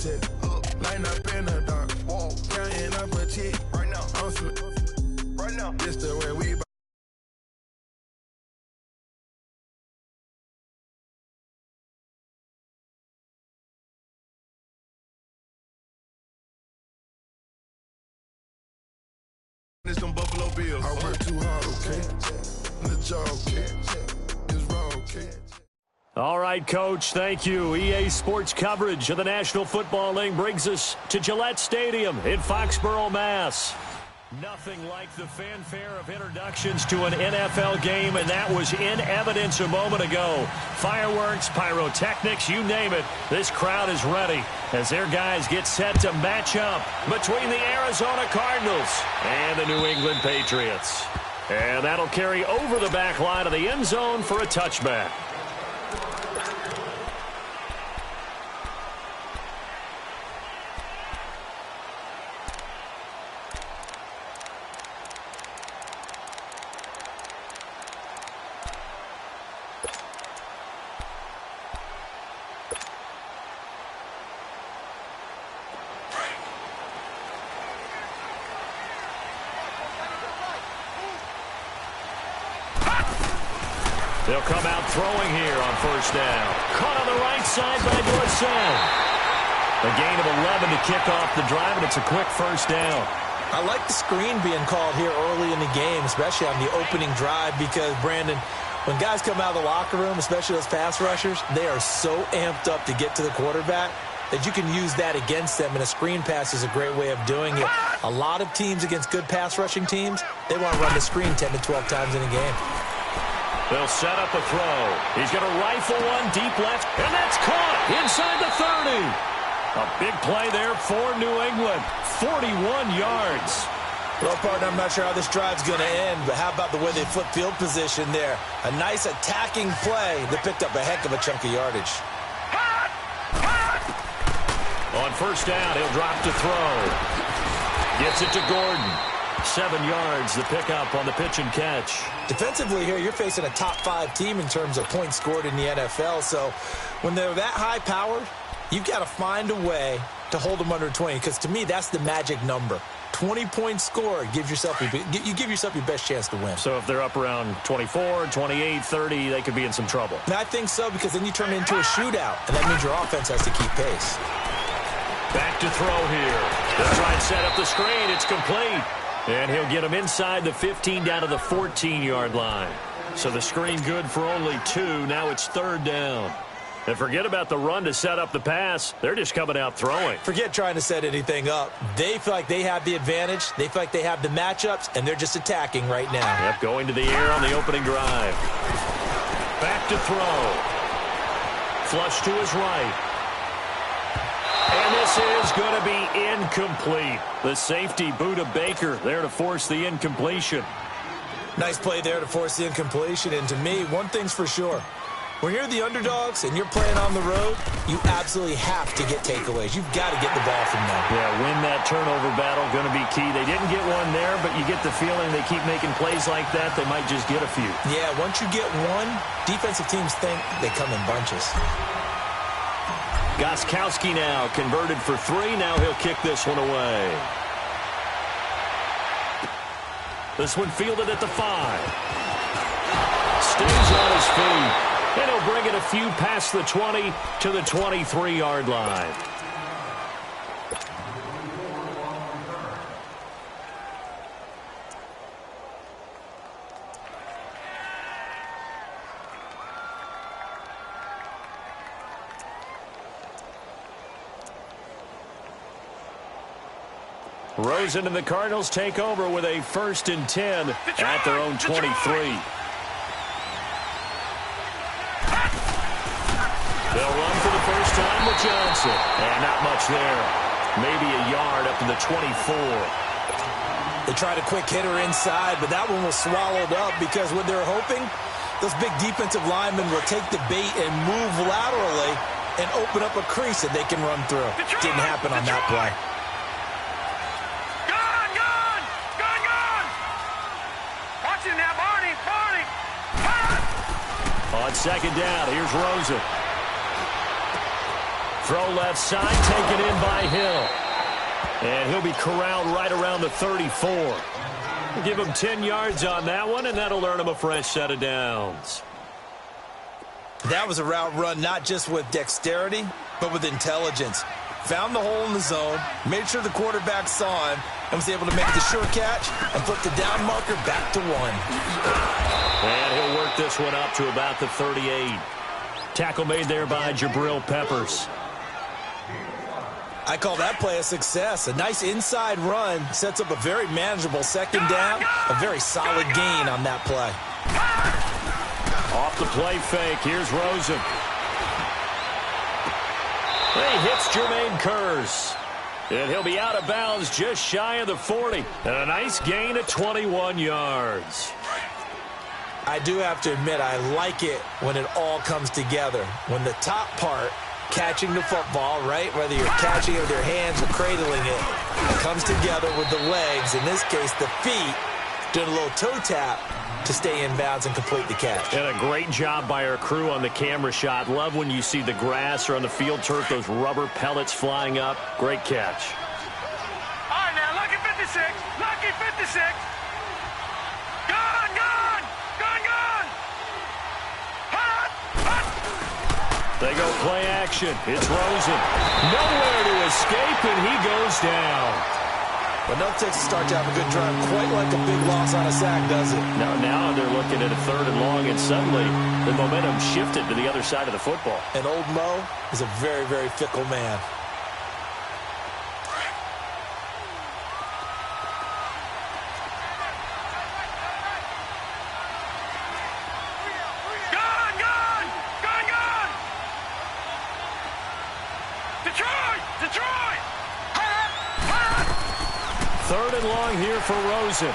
check. Line up in the dark. Counting up a check. Right now. Right now. This the way we. It's them Buffalo Bills. I work too hard, okay? The job, okay? It's wrong, okay? All right, Coach, thank you. EA Sports coverage of the National Football League brings us to Gillette Stadium in Foxborough, Mass. Nothing like the fanfare of introductions to an NFL game, and that was in evidence a moment ago. Fireworks, pyrotechnics, you name it. This crowd is ready as their guys get set to match up between the Arizona Cardinals and the New England Patriots. And that'll carry over the back line of the end zone for a touchback. They'll come out throwing here on first down. Caught on the right side by Dorsett. A gain of 11 to kick off the drive, and it's a quick first down. I like the screen being called here early in the game, especially on the opening drive, because, Brandon, when guys come out of the locker room, especially those pass rushers, they are so amped up to get to the quarterback that you can use that against them, and a screen pass is a great way of doing it. A lot of teams against good pass rushing teams, they want to run the screen 10 to 12 times in a game. They'll set up a throw. He's going to rifle one deep left, and that's caught inside the 30. A big play there for New England. 41 yards. Well, partner, I'm not sure how this drive's going to end, but how about the way they flip field position there? A nice attacking play that picked up a heck of a chunk of yardage. On first down, he'll drop to throw. Gets it to Gordon. 7 yards, the pickup on the pitch and catch. Defensively here, you're facing a top-5 team in terms of points scored in the NFL. So when they're that high-powered, you've got to find a way to hold them under 20. Because to me, that's the magic number. 20 points scored gives yourself you give yourself your best chance to win. So if they're up around 24, 28, 30, they could be in some trouble. And I think so, because then you turn it into a shootout, and that means your offense has to keep pace. Back to throw here. They'll try and set up the screen. It's complete. And he'll get him inside the 15 down to the 14-yard line. So the screen good for only 2. Now it's third down. And forget about the run to set up the pass. They're just coming out throwing. Forget trying to set anything up. They feel like they have the advantage. They feel like they have the matchups, and they're just attacking right now. Yep, going to the air on the opening drive. Back to throw. Flush to his right. And this is going to be incomplete. The safety, Buda Baker, there to force the incompletion. Nice play there to force the incompletion. And to me, one thing's for sure. When you're the underdogs and you're playing on the road, you absolutely have to get takeaways. You've got to get the ball from them. Yeah, win that turnover battle, going to be key. They didn't get one there, but you get the feeling they keep making plays like that, they might just get a few. Yeah, once you get one, defensive teams think they come in bunches. Gostkowski now converted for 3. Now he'll kick this one away. This one fielded at the 5. Stays on his feet. And he'll bring it a few past the 20 to the 23-yard line. Rosen and the Cardinals take over with a 1st and 10 at their own 23. They'll run for the first time with Johnson. And not much there. Maybe a yard up to the 24. They tried a quick hitter inside, but that one was swallowed up because what they're hoping, those big defensive linemen will take the bait and move laterally and open up a crease that they can run through. Didn't happen on that play. On second down, here's Rosen. Throw left side, taken in by Hill. And he'll be corralled right around the 34. We'll give him 10 yards on that one, and that'll earn him a fresh set of downs. That was a route run not just with dexterity, but with intelligence. Found the hole in the zone, made sure the quarterback saw him, and was able to make the sure catch and flip the down marker back to 1. And he'll work this one up to about the 38. Tackle made there by Jabril Peppers. I call that play a success. A nice inside run sets up a very manageable second down, a very solid gain on that play. Off the play fake, here's Rosen. He hits Jermaine Kearse. And he'll be out of bounds just shy of the 40. And a nice gain of 21 yards. I do have to admit, I like it when it all comes together. When the top part, catching the football, right, whether you're catching it with your hands or cradling it, comes together with the legs, in this case the feet, doing a little toe tap to stay in bounds and complete the catch. And a great job by our crew on the camera shot. Love when you see the grass or on the field turf, those rubber pellets flying up. Great catch. All right, now, lucky 56. Lucky 56. Gone, gone. Gone, gone. Hot, hot. They go play action. It's Rosen. Nowhere to escape, and he goes down. But no takes to start to have a good drive, quite like a big loss on a sack, does it? Now they're looking at a 3rd and long, and suddenly the momentum shifted to the other side of the football. And old Mo is a very, very fickle man. Gone, gone. Gone, gone. Detroit, Detroit. Hot, hot. 3rd and long here for Rosen.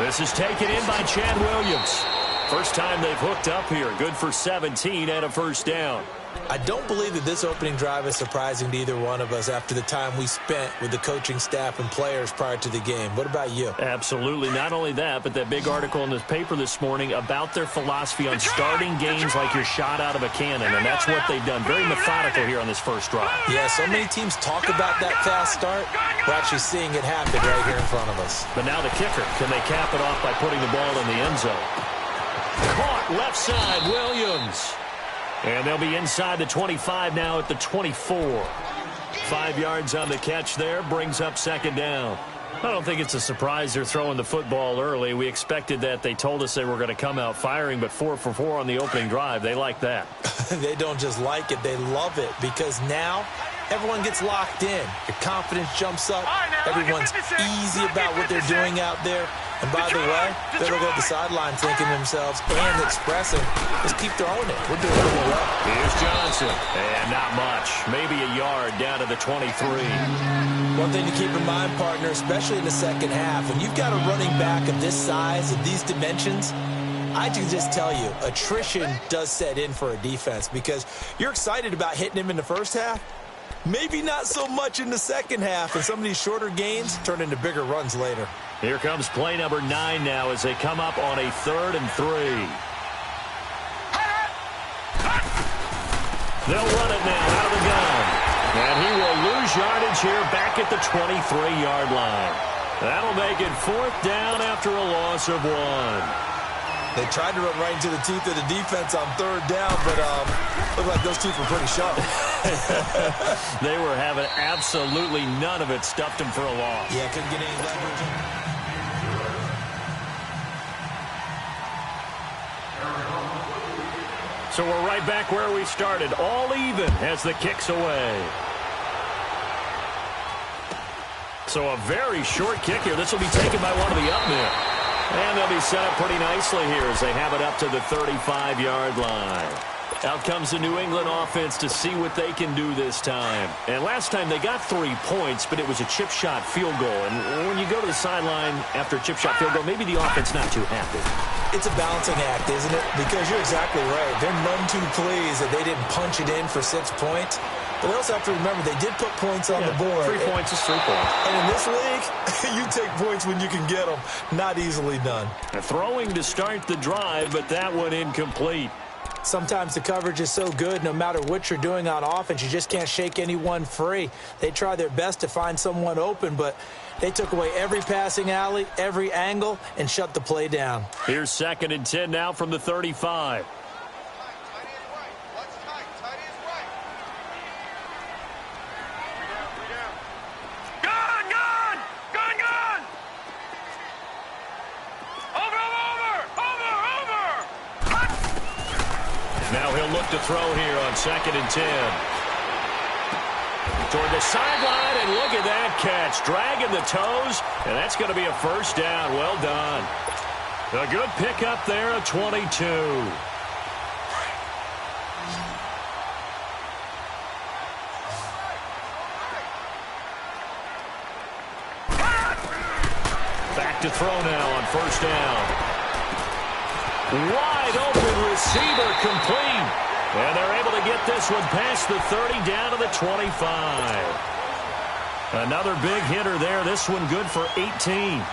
This is taken in by Chad Williams. First time they've hooked up here. Good for 17 and a first down. I don't believe that this opening drive is surprising to either one of us after the time we spent with the coaching staff and players prior to the game. What about you? Absolutely. Not only that, but that big article in the paper this morning about their philosophy on starting games like you're shot out of a cannon, and that's what they've done. Very methodical here on this first drive. Yeah, so many teams talk about that fast start. We're actually seeing it happen right here in front of us. But now the kicker. Can they cap it off by putting the ball in the end zone? Caught left side, Williams. And they'll be inside the 25 now at the 24. 5 yards on the catch there, brings up second down. I don't think it's a surprise they're throwing the football early. We expected that. They told us they were going to come out firing, but 4 for 4 on the opening drive. They like that. They don't just like it, they love it, because now everyone gets locked in. Your confidence jumps up. Everyone's easy about what they're doing out there. And by the way, they don't go to the sideline thinking to themselves and expressing, just keep throwing it. We're doing really well. Here's Johnson. And not much. Maybe a yard down to the 23. One thing to keep in mind, partner, especially in the second half, when you've got a running back of this size and these dimensions, I can just tell you, attrition does set in for a defense because you're excited about hitting him in the first half. Maybe not so much in the second half, and some of these shorter gains turn into bigger runs later. Here comes play number 9 now as they come up on a 3rd and 3. They'll run it now out of the gun. And he will lose yardage here back at the 23-yard line. That'll make it 4th down after a loss of 1. They tried to run right into the teeth of the defense on 3rd down, but looked like those teeth were pretty sharp. They were having absolutely none of it. Stuffed them for a loss. Yeah, couldn't get any leverage. So we're right back where we started. All even as the kick's away. So a very short kick here. This will be taken by one of the up men. And they'll be set up pretty nicely here as they have it up to the 35-yard line. Out comes the New England offense to see what they can do this time. And last time they got 3 points, but it was a chip shot field goal. And when you go to the sideline after a chip shot field goal, maybe the offense not too happy. It's a balancing act, isn't it? Because you're exactly right. They're none too pleased that they didn't punch it in for 6 points. But they also have to remember they did put points on the board. 3 points is 3 points. And in this league, you take points when you can get them. Not easily done. Throwing to start the drive, but that one incomplete. Sometimes the coverage is so good, no matter what you're doing on offense, you just can't shake anyone free. They try their best to find someone open, but they took away every passing alley, every angle, and shut the play down. Here's 2nd and 10 now from the 35. Now he'll look to throw here on 2nd and 10. Toward the sideline, and look at that catch. Dragging the toes, and that's going to be a first down. Well done. A good pickup there at 22. Back to throw now on 1st down. Wide open receiver, complete. And they're able to get this one past the 30 down to the 25. Another big hitter there. This one good for 18.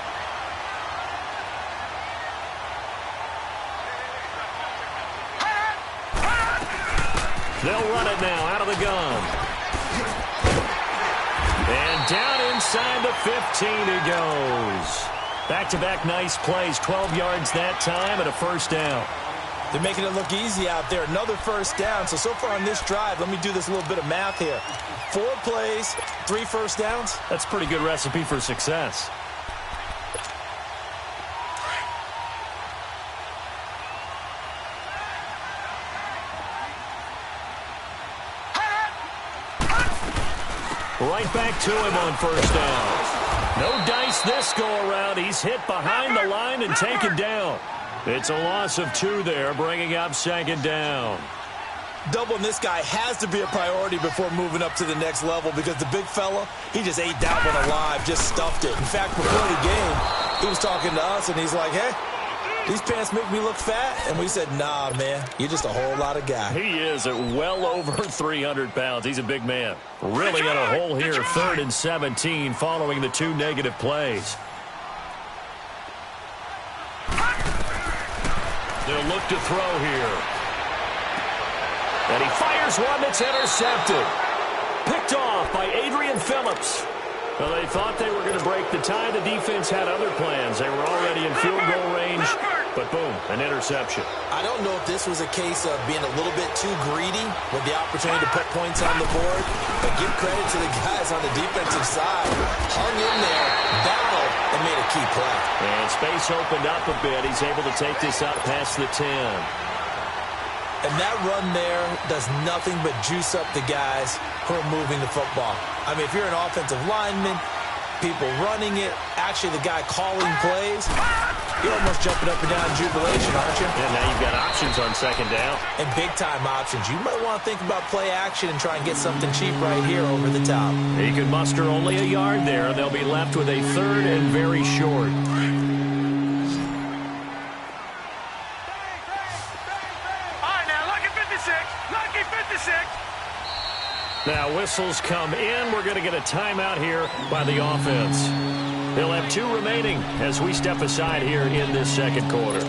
They'll run it now out of the gun. And down inside the 15 he goes. Back-to-back nice plays, 12 yards that time and a first down. They're making it look easy out there. Another first down. So far on this drive, let me do this little bit of math here. 4 plays, 3 first downs. That's a pretty good recipe for success. Right back to him on first down. No dice this go-around. He's hit behind the line and taken down. It's a loss of 2 there, bringing up 2nd down. Doubling this guy has to be a priority before moving up to the next level because the big fella, he just ate that one alive, just stuffed it. In fact, before the game, he was talking to us, and he's like, hey, these pants make me look fat. And we said, nah, man, you're just a whole lot of guy. He is at well over 300 pounds. He's a big man. Really in a hole here, 3rd and 17 following the 2 negative plays. They'll look to throw here. And he fires one that's intercepted. Picked off by Adrian Phillips. Well, they thought they were going to break the tie. The defense had other plans. They were already in field goal range, but boom, an interception. I don't know if this was a case of being a little bit too greedy with the opportunity to put points on the board, but give credit to the guys on the defensive side. Hung in there, battled, and made a key play. And space opened up a bit. He's able to take this up past the 10. And that run there does nothing but juice up the guys who are moving the football. I mean, if you're an offensive lineman, people running it, actually the guy calling plays, you're almost jumping up and down in jubilation, aren't you? And now you've got options on 2nd down. And big-time options. You might want to think about play action and try and get something cheap right here over the top. He could muster only a yard there. They'll be left with a 3rd and very short. Now whistles come in. We're going to get a timeout here by the offense. They'll have 2 remaining as we step aside here in this 2nd quarter.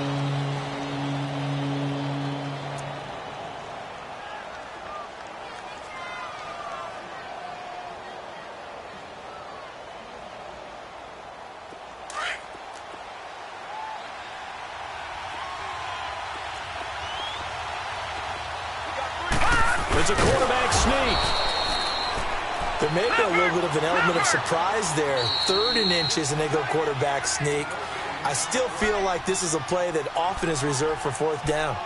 It's a quarterback sneak. There may be a little bit of an element of surprise there. 3rd and inches, and they go quarterback sneak. I still feel like this is a play that often is reserved for 4th down.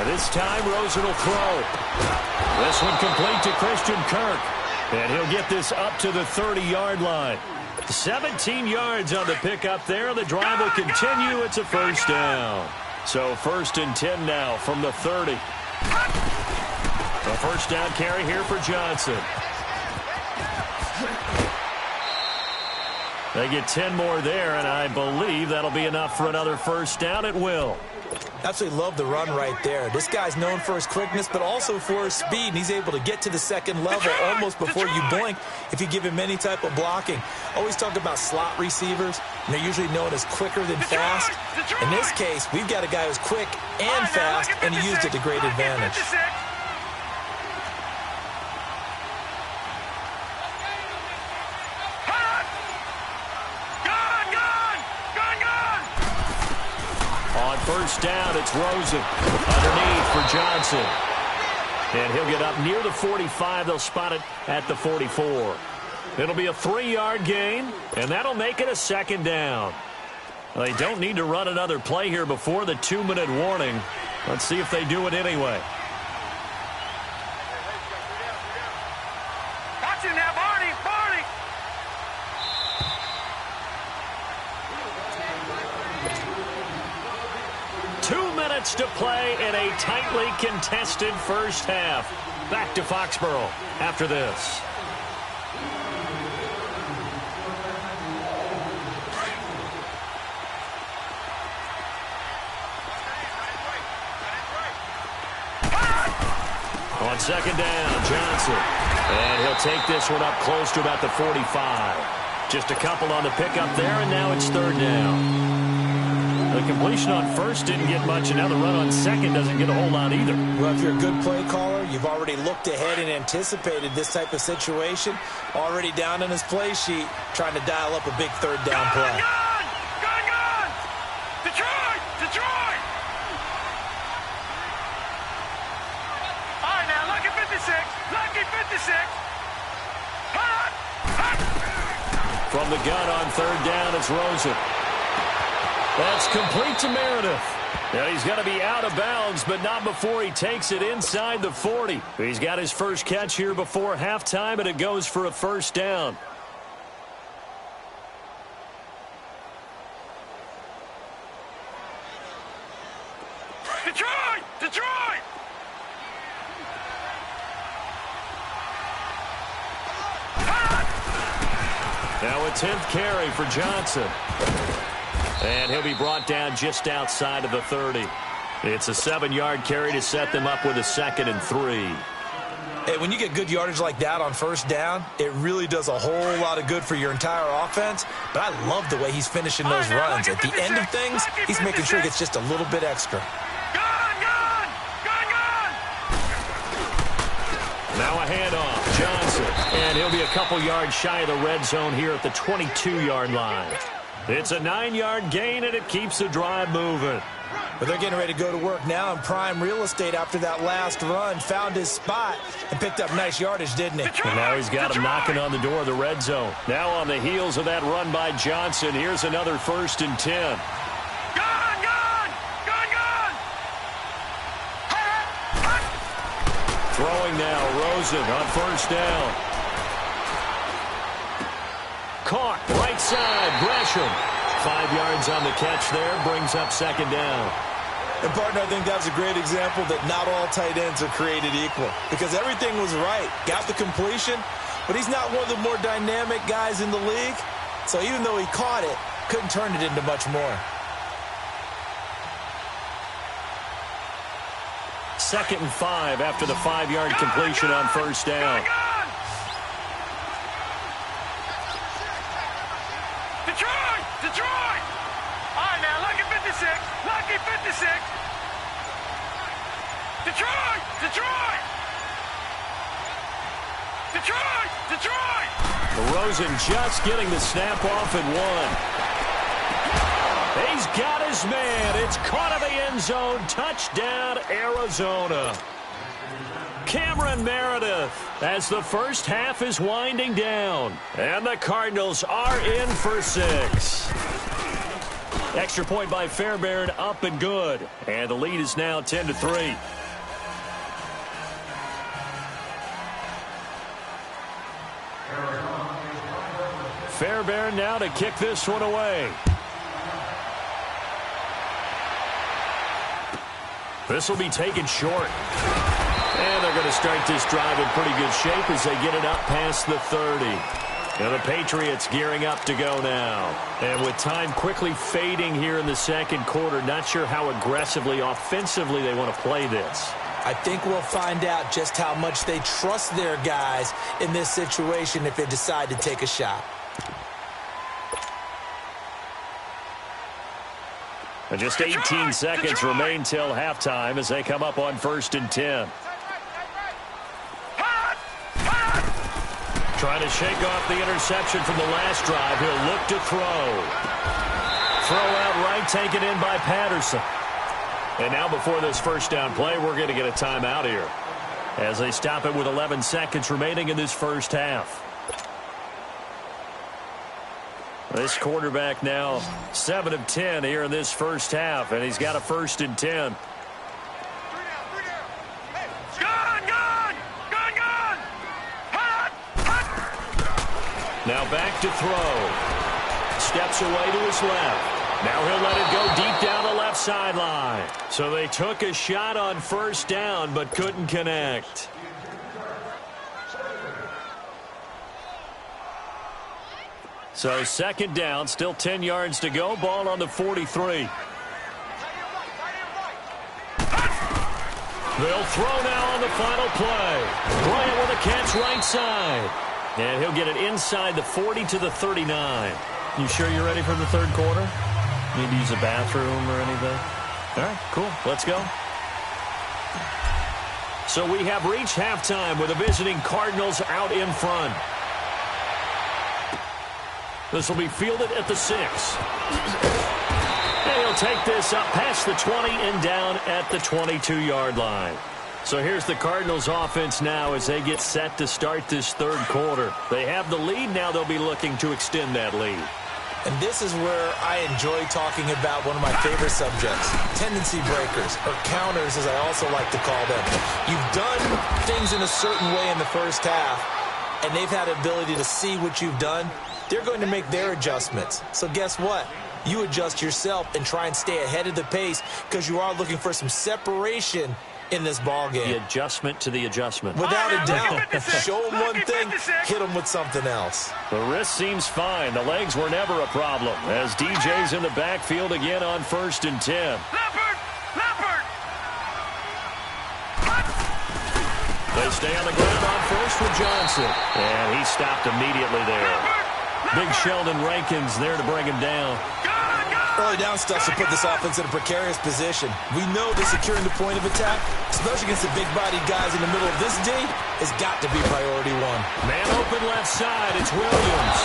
This time, Rosen will throw. This one complete to Christian Kirk. And he'll get this up to the 30-yard line. 17 yards on the pickup there. The drive will continue. It's a first down. So 1st and 10 now from the 30. A first down carry here for Johnson. They get 10 more there, and I believe that'll be enough for another first down. It will. Absolutely love the run right there. This guy's known for his quickness, but also for his speed, and he's able to get to the second level almost before you blink if you give him any type of blocking. Always talk about slot receivers, and they're usually known as quicker than fast. In this case, we've got a guy who's quick and fast, and he used it to great advantage. On first down, it's Rosen underneath for Johnson. And he'll get up near the 45. They'll spot it at the 44. It'll be a 3-yard gain, and that'll make it a second down. They don't need to run another play here before the 2-minute warning. Let's see if they do it anyway. Watch him now, Barney, Barney. To play in a tightly contested first half. Back to Foxborough after this. On second down, Johnson. And he'll take this one up close to about the 45. Just a couple on the pickup there, and now it's third down. The completion on first didn't get much, and now the run on second doesn't get a whole lot either. Well, if you're a good play caller, you've already looked ahead and anticipated this type of situation. Already down in his play sheet, trying to dial up a big third down play. Gun! Detroit! Detroit! All right, now, lucky 56. Lucky 56. From the gun on third down, it's Rosen. That's complete to Meredith. Now he's going to be out of bounds, but not before he takes it inside the 40. He's got his first catch here before halftime, and it goes for a first down. Detroit! Detroit! Now a 10th carry for Johnson. And he'll be brought down just outside of the 30. It's a 7-yard carry to set them up with a 2nd and 3. Hey, when you get good yardage like that on first down, it really does a whole lot of good for your entire offense. But I love the way he's finishing those runs. At the end of things, he's making sure he gets just a little bit extra. Gun! Now a handoff, Johnson. And he'll be a couple yards shy of the red zone here at the 22-yard line. It's a 9-yard gain, and it keeps the drive moving. But they're getting ready to go to work now in prime real estate after that last run. Found his spot and picked up nice yardage, didn't he? And now he's got him knocking on the door of the red zone. Now on the heels of that run by Johnson, here's another 1st and 10. Gun! Throwing now, Rosen on first down. Caught, right side, Gresham. 5 yards on the catch there, brings up second down. And, partner, I think that's a great example that not all tight ends are created equal. Because everything was right. Got the completion, but he's not one of the more dynamic guys in the league. So even though he caught it, couldn't turn it into much more. 2nd and 5 after the 5-yard completion on first down. Detroit! All right, now, lucky 56. Lucky 56. Detroit! Rosen just getting the snap off and 1. He's got his man. It's caught in the end zone. Touchdown, Arizona. Cameron Meredith as the first half is winding down. And the Cardinals are in for 6. Extra point by Fairbairn, up and good. And the lead is now 10-3. Fairbairn now to kick this one away. This will be taken short. And they're going to start this drive in pretty good shape as they get it up past the 30. And the Patriots gearing up to go now. And with time quickly fading here in the second quarter, not sure how aggressively, offensively they want to play this. I think we'll find out just how much they trust their guys in this situation if they decide to take a shot. And just 18 seconds remain till halftime as they come up on 1st and 10. Trying to shake off the interception from the last drive. He'll look to throw. Throw out right, taken in by Patterson. And now before this first down play, we're going to get a timeout here as they stop it with 11 seconds remaining in this first half. This quarterback now 7 of 10 here in this first half, and he's got a 1st and 10. Now back to throw. Steps away to his left. Now he'll let it go deep down the left sideline. So they took a shot on 1st down but couldn't connect. So 2nd down, still 10 yards to go. Ball on the 43. They'll throw now on the final play. Bryant with a catch right side. And he'll get it inside the 40 to the 39. You sure you're ready for the third quarter? Need to use a bathroom or anything? All right, cool. Let's go. So we have reached halftime with the visiting Cardinals out in front. This will be fielded at the 6. And he'll take this up past the 20 and down at the 22-yard line. So here's the Cardinals offense now as they get set to start this third quarter. They have the lead. Now they'll be looking to extend that lead. And this is where I enjoy talking about one of my favorite subjects, tendency breakers, or counters as I also like to call them. You've done things in a certain way in the first half, and they've had the ability to see what you've done. They're going to make their adjustments. So guess what? You adjust yourself and try and stay ahead of the pace because you are looking for some separation in this ball game. The adjustment to the adjustment. Without a doubt. Show them one thing, hit them with something else. The wrist seems fine. The legs were never a problem as DJ's in the backfield again on 1st and 10. Leopard! They stay on the ground on 1st with Johnson. And he stopped immediately there. Big Sheldon Rankins there to bring him down. Early down stuff to put this offense in a precarious position. We know that securing the point of attack, especially against the big-bodied guys in the middle of this D, has got to be priority one. Man open left side, it's Williams.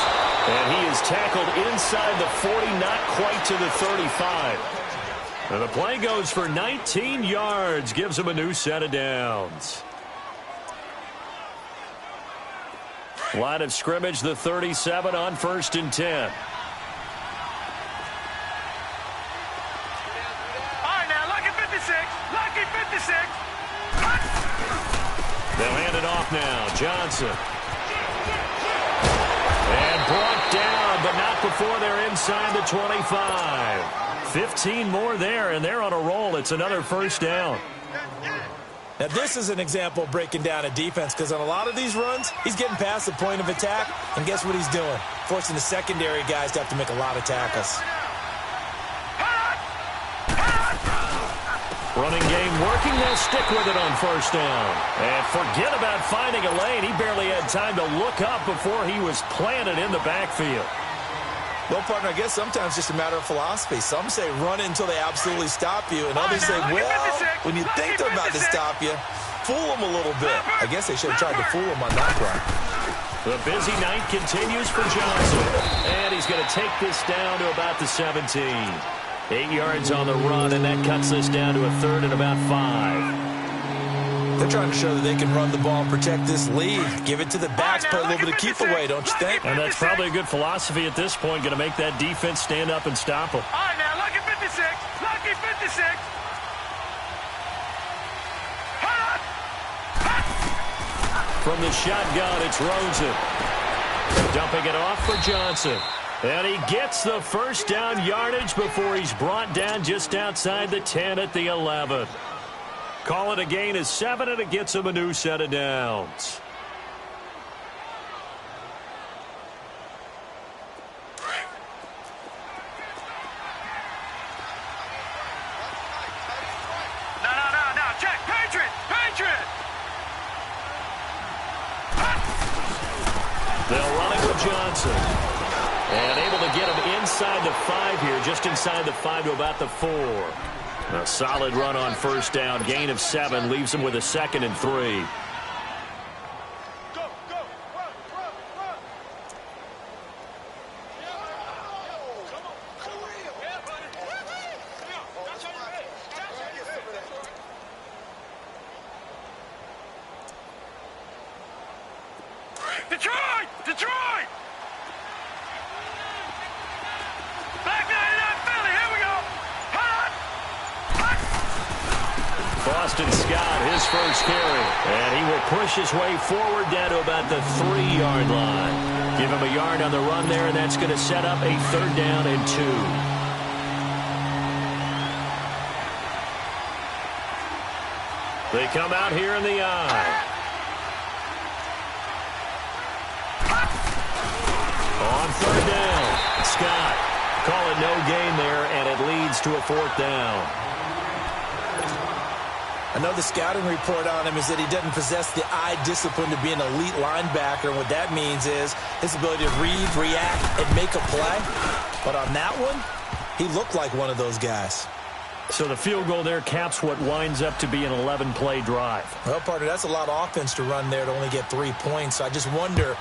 And he is tackled inside the 40, not quite to the 35. And the play goes for 19 yards, gives him a new set of downs. Line of scrimmage, the 37 on 1st and 10. They'll hand it off now. Johnson. And brought down, but not before they're inside the 25. 15 more there, and they're on a roll. It's another 1st down. Now, this is an example of breaking down a defense because on a lot of these runs, he's getting past the point of attack, and guess what he's doing? Forcing the secondary guys to have to make a lot of tackles. Running game working. They'll stick with it on 1st down. And forget about finding a lane. He barely had time to look up before he was planted in the backfield. Well, partner, I guess sometimes it's just a matter of philosophy. Some say run it until they absolutely stop you, and others say, well, when you think they're about to stop you, fool them a little bit. I guess they should have tried to fool them on that run. The busy night continues for Johnson. And he's going to take this down to about the 17. 8 yards on the run, and that cuts this down to a 3rd and about 5. They're trying to show that they can run the ball and protect this lead. Give it to the backs, play a little bit of keep away, don't you think? And that's probably a good philosophy at this point, going to make that defense stand up and stop them. All right, now, lucky 56. Lucky 56. From the shotgun, it's Rosen. Dumping it off for Johnson. And he gets the 1st down yardage before he's brought down just outside the 10 at the 11. Call it a gain of 7, and it gets him a new set of downs. They'll run it with Johnson. And able to get him inside the 5 here, just inside the 5 to about the 4. A solid run on first down. Gain of 7 leaves him with a 2nd and 3. Detroit! Detroit! Back 99 Philly, here we go! Hot! Boston Scott, his first carry. And he will push his way forward down to about the 3-yard line. Give him a yard on the run there, and that's going to set up a 3rd down and 2. They come out here in the eye. On 3rd down, Scott calling no gain there, and it leads to a 4th down. I know the scouting report on him is that he doesn't possess the eye discipline to be an elite linebacker. And what that means is his ability to read, react, and make a play. But on that one, he looked like one of those guys. So the field goal there caps what winds up to be an 11-play drive. Well, partner, that's a lot of offense to run there to only get 3 points. So I just wonder,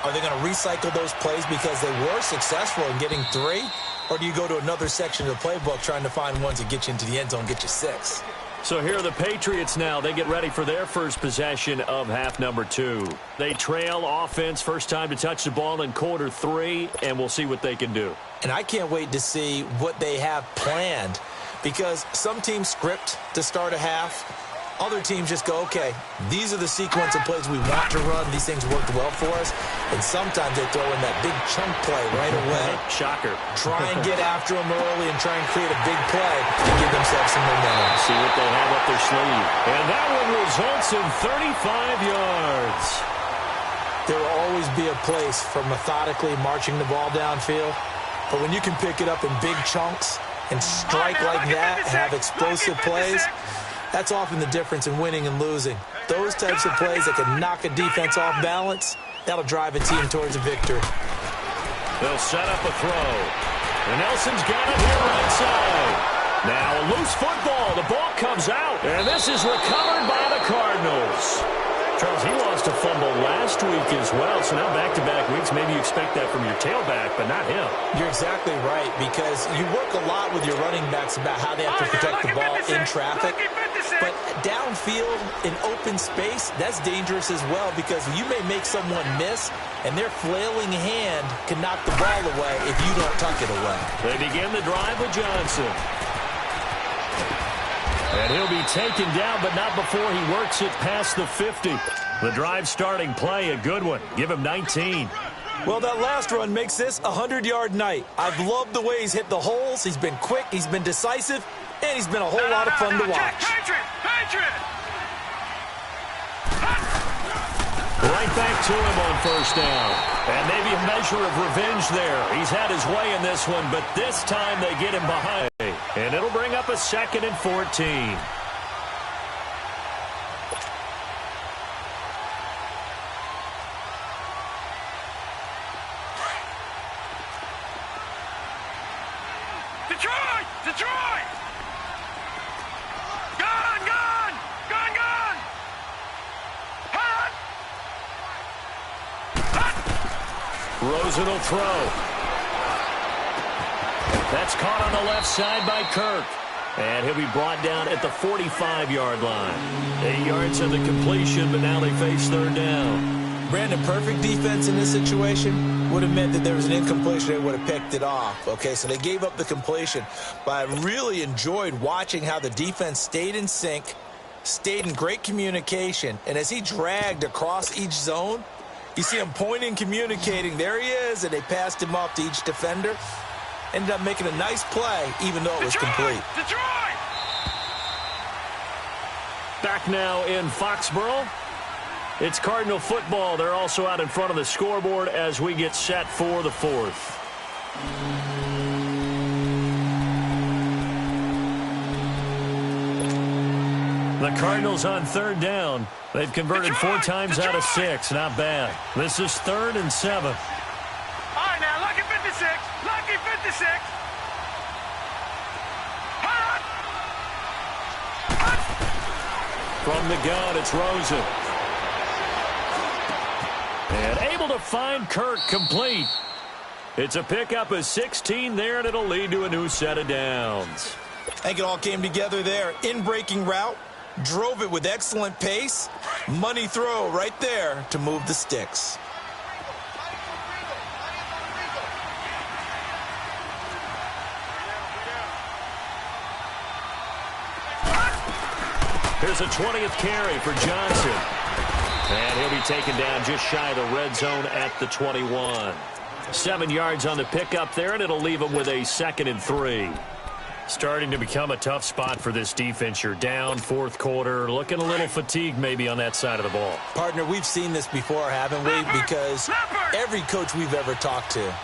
are they going to recycle those plays because they were successful in getting 3? Or do you go to another section of the playbook trying to find ones that get you into the end zone, get you 6? So here are the Patriots now. They get ready for their first possession of half number 2. They trail offense, first time to touch the ball in quarter 3, and we'll see what they can do. And I can't wait to see what they have planned, because some teams script to start a half. Other teams just go, okay, these are the sequence of plays we want to run. These things worked well for us. And sometimes they throw in that big chunk play right away. Shocker. Try and get after them early and try and create a big play to give themselves some momentum. See what they have up their sleeve. And that one results in 35 yards. There will always be a place for methodically marching the ball downfield. But when you can pick it up in big chunks and strike like that, have explosive plays, that's often the difference in winning and losing. Those types of plays that can knock a defense off balance, that'll drive a team towards a victory. They'll set up a throw. And Nelson's got it here right side. Now a loose football. The ball comes out. And this is recovered by the Cardinals. Charles, he lost a fumble last week as well, so now back-to-back weeks, maybe you expect that from your tailback, but not him. You're exactly right, because you work a lot with your running backs about how they have to protect the ball in traffic, but downfield in open space, that's dangerous as well, because you may make someone miss, and their flailing hand can knock the ball away if you don't tuck it away. They begin the drive with Johnson. And he'll be taken down, but not before he works it past the 50. The drive starting play, a good one. Give him 19. Well, that last run makes this a 100-yard night. I've loved the way he's hit the holes. He's been quick, he's been decisive, and he's been a whole lot of fun to watch. Patriot! Right back to him on first down. And maybe a measure of revenge there. He's had his way in this one, but this time they get him behind. And it'll bring up a 2nd and 14. Detroit! Detroit! Gone! Hot! Rosen will throw. That's caught on the left side by Kirk. And he'll be brought down at the 45-yard line. 8 yards of the completion, but now they face 3rd down. Brandon, perfect defense in this situation would have meant that there was an incompletion. They would have picked it off. Okay, so they gave up the completion. But I really enjoyed watching how the defense stayed in sync, stayed in great communication. And as he dragged across each zone, you see him pointing, communicating. There he is, and they passed him off to each defender. Ended up making a nice play, even though it was complete. Detroit! Back now in Foxborough. It's Cardinal football. They're also out in front of the scoreboard as we get set for the 4th. The Cardinals on third down. They've converted 4 times out of 6. Not bad. This is 3rd and 7. All right, now, lucky 56. Lucky 56. From the gun, it's Rosen. And able to find Kirk complete. It's a pickup of 16 there, and it'll lead to a new set of downs. I think it all came together there. In-breaking route, drove it with excellent pace. Money throw right there to move the sticks. Here's a 20th carry for Johnson. And he'll be taken down just shy of the red zone at the 21. 7 yards on the pickup there, and it'll leave him with a 2nd and 3. Starting to become a tough spot for this defense. You're down, 4th quarter, looking a little fatigued maybe on that side of the ball. Partner, we've seen this before, haven't we? Because every coach we've ever talked to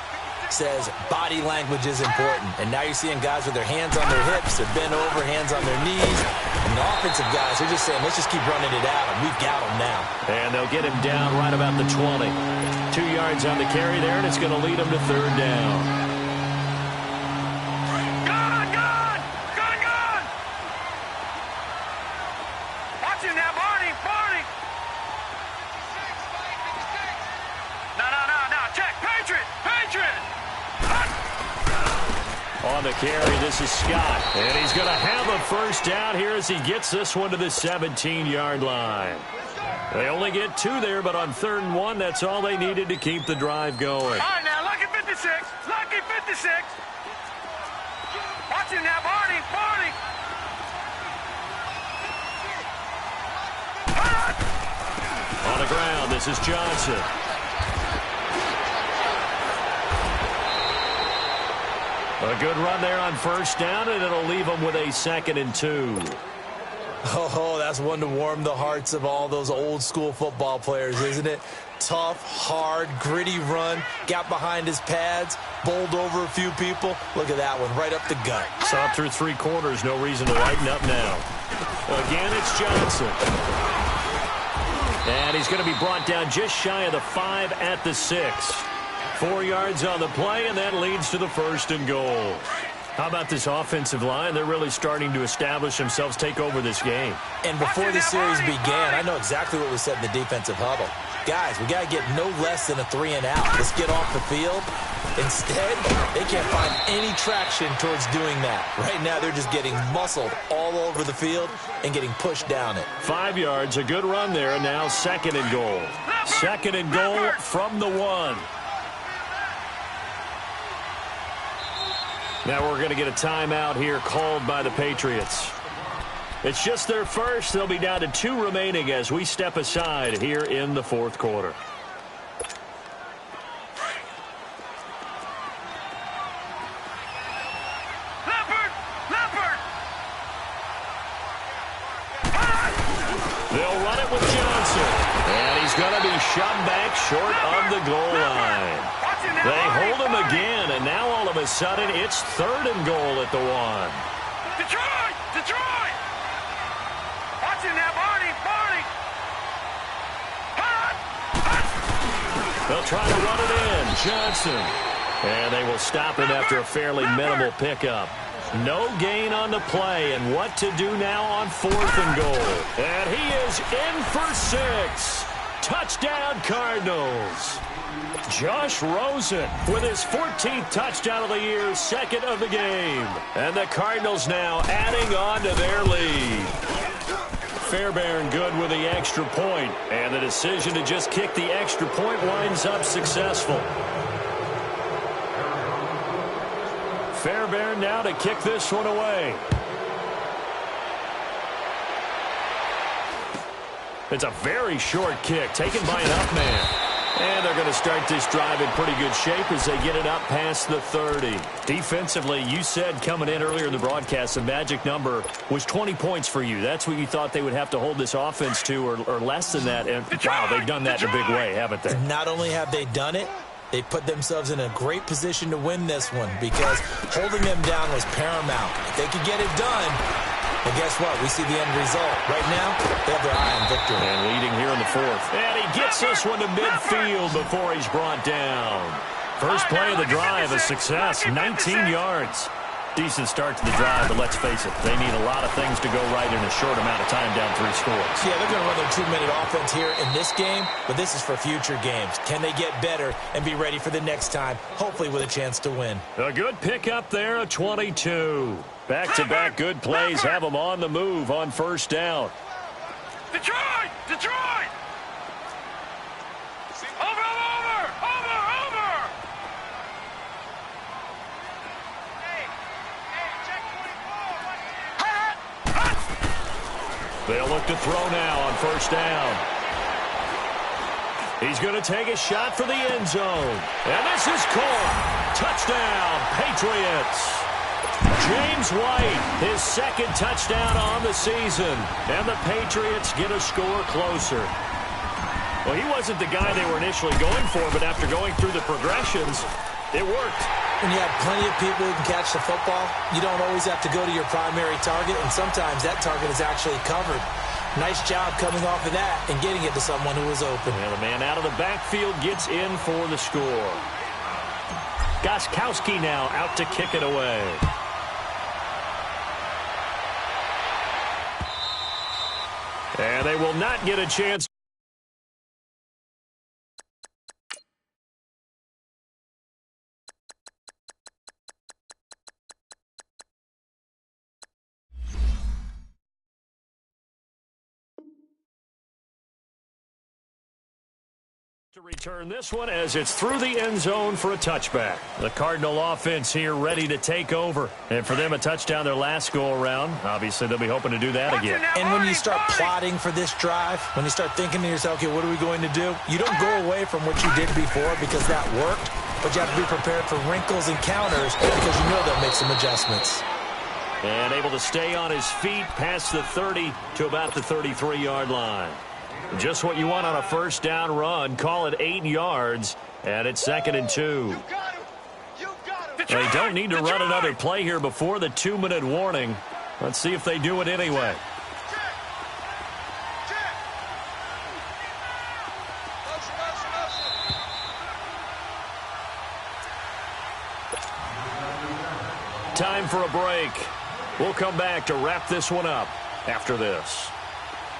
says body language is important. And now you're seeing guys with their hands on their hips, they're bent over, hands on their knees. And the offensive guys, they're just saying, let's just keep running it at him. We've got him now. And they'll get him down right about the 20. 2 yards on the carry there, and it's going to lead him to 3rd down. On the carry, this is Scott. And he's going to have a first down here as he gets this one to the 17-yard line. They only get 2 there, but on 3rd and 1, that's all they needed to keep the drive going. All right, now, lucky 56. Lucky 56. Watch him now, Barney. Barney. On the ground, this is Johnson. A good run there on 1st down, and it'll leave them with a 2nd and 2. Oh, that's one to warm the hearts of all those old-school football players, isn't it? Tough, hard, gritty run, got behind his pads, bowled over a few people. Look at that one, right up the gut. Saw through 3 quarters, no reason to lighten up now. Again, it's Johnson. And he's going to be brought down just shy of the 5 at the 6. 4 yards on the play, and that leads to the 1st and goal. How about this offensive line? They're really starting to establish themselves, take over this game. And before the series began, I know exactly what was said in the defensive huddle. Guys, we got to get no less than a 3 and out. Let's get off the field. Instead, they can't find any traction towards doing that. Right now, they're just getting muscled all over the field and getting pushed down it. 5 yards, a good run there, and now 2nd and goal. 2nd and goal from the 1. Now we're going to get a timeout here called by the Patriots. It's just their first. They'll be down to 2 remaining as we step aside here in the 4th quarter. They'll run it with Johnson. And he's going to be shoved back short of the goal line. They hold him again, and now all of a sudden it's 3rd and goal at the 1. Detroit! Detroit! Watch him now, Barney! Barney! They'll try to run it in. Johnson. And they will stop him after a fairly minimal pickup. No gain on the play, and what to do now on 4th and goal. And he is in for 6. Touchdown, Cardinals. Josh Rosen with his 14th touchdown of the year, 2nd of the game. And the Cardinals now adding on to their lead. Fairbairn good with the extra point, and the decision to just kick the extra point winds up successful. Fairbairn now to kick this one away. It's a very short kick taken by an up man. And they're going to start this drive in pretty good shape as they get it up past the 30. Defensively, you said coming in earlier in the broadcast, the magic number was 20 points for you. That's what you thought they would have to hold this offense to, or less than that. And wow, they've done that in a big way, haven't they? Not only have they done it, they put themselves in a great position to win this one because holding them down was paramount. If they could get it done, And guess what? We see the end result. Right now, they have their eye on victory. And leading here in the fourth. And he gets this one to midfield before he's brought down. First play of the drive, a success, 19 yards. Decent start to the drive, but let's face it, they need a lot of things to go right in a short amount of time down 3 scores. Yeah, they're going to run their 2-minute offense here in this game, but this is for future games. Can they get better and be ready for the next time, hopefully with a chance to win? A good pickup there, a 22. Back-to-back good plays have them on the move on first down. Detroit! Detroit! Over! They'll look to throw now on first down. He's going to take a shot for the end zone. And this is caught. Touchdown, Patriots. James White, his second touchdown on the season. And the Patriots get a score closer. Well, he wasn't the guy they were initially going for, but after going through the progressions, it worked. When you have plenty of people who can catch the football, you don't always have to go to your primary target, and sometimes that target is actually covered. Nice job coming off of that and getting it to someone who was open. And the man out of the backfield gets in for the score. Gostkowski now out to kick it away. And they will not get a chance. To return this one as it's through the end zone for a touchback. The Cardinal offense here ready to take over. And for them, a touchdown their last go-around. Obviously, they'll be hoping to do that again. And when you start plotting for this drive, when you start thinking to yourself, okay, what are we going to do? You don't go away from what you did before because that worked, but you have to be prepared for wrinkles and counters because you know they'll make some adjustments. And able to stay on his feet past the 30 to about the 33-yard line. Just what you want on a first down run. Call it 8 yards, and it's 2nd and 2. They don't need to run another play here before the 2-minute warning. Let's see if they do it anyway. Time for a break. We'll come back to wrap this one up after this.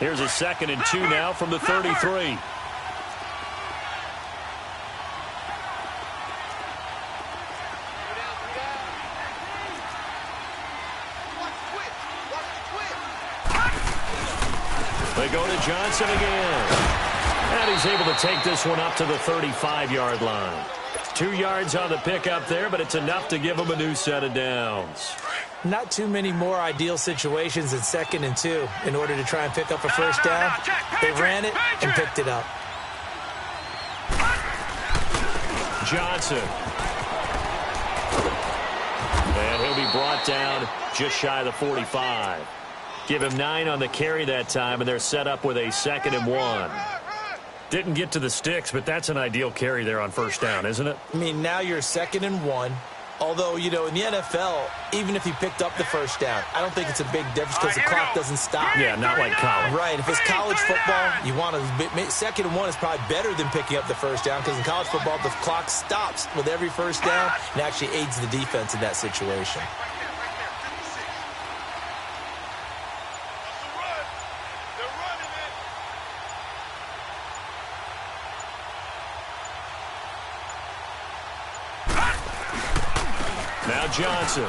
Here's a 2nd and 2 now from the 33. They go to Johnson again. And he's able to take this one up to the 35-yard line. 2 yards on the pickup there, but it's enough to give him a new set of downs. Not too many more ideal situations than 2nd and 2 in order to try and pick up a first down. They ran it and picked it up. Johnson. And he'll be brought down just shy of the 45. Give him 9 on the carry that time, and they're set up with a 2nd and 1. Didn't get to the sticks, but that's an ideal carry there on first down, isn't it? I mean, now you're 2nd and 1. Although, you know, in the NFL, even if he picked up the first down, I don't think it's a big difference because the clock doesn't stop. Yeah, not like college. Right. If it's college football, you want to 2nd and 1 is probably better than picking up the first down because in college football, the clock stops with every first down and actually aids the defense in that situation. Now Johnson.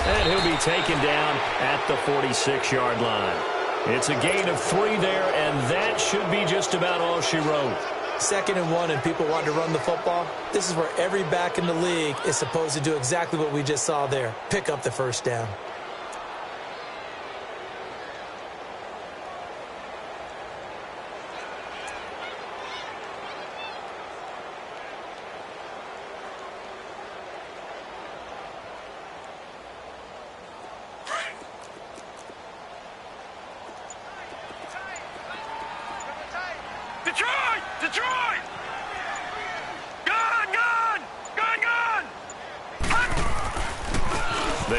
And he'll be taken down at the 46-yard line. It's a gain of 3 there, and that should be just about all she wrote. 2nd and 1 and people want to run the football. This is where every back in the league is supposed to do exactly what we just saw there. Pick up the first down. Detroit! Detroit! Gun! Gun! Gun! Gun!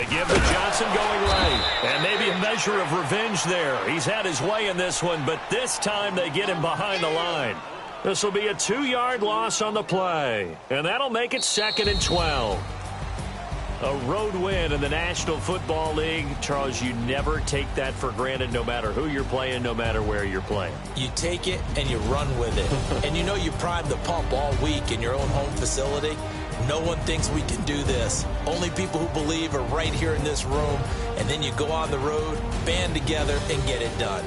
They give to Johnson going right. And maybe a measure of revenge there. He's had his way in this one, but this time they get him behind the line. This will be a 2-yard loss on the play. And that'll make it 2nd and 12. A road win in the National Football League. Charles, you never take that for granted no matter who you're playing, no matter where you're playing. You take it and you run with it. And you know you primed the pump all week in your own home facility. No one thinks we can do this. Only people who believe are right here in this room. And then you go on the road, band together, and get it done.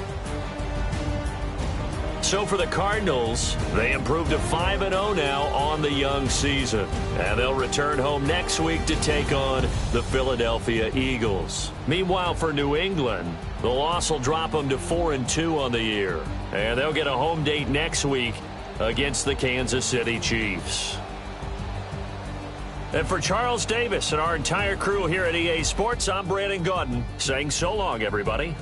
So for the Cardinals, they improved to 5-0 now on the young season. And they'll return home next week to take on the Philadelphia Eagles. Meanwhile, for New England, the loss will drop them to 4-2 on the year. And they'll get a home date next week against the Kansas City Chiefs. And for Charles Davis and our entire crew here at EA Sports, I'm Brandon Gaudin saying so long, everybody.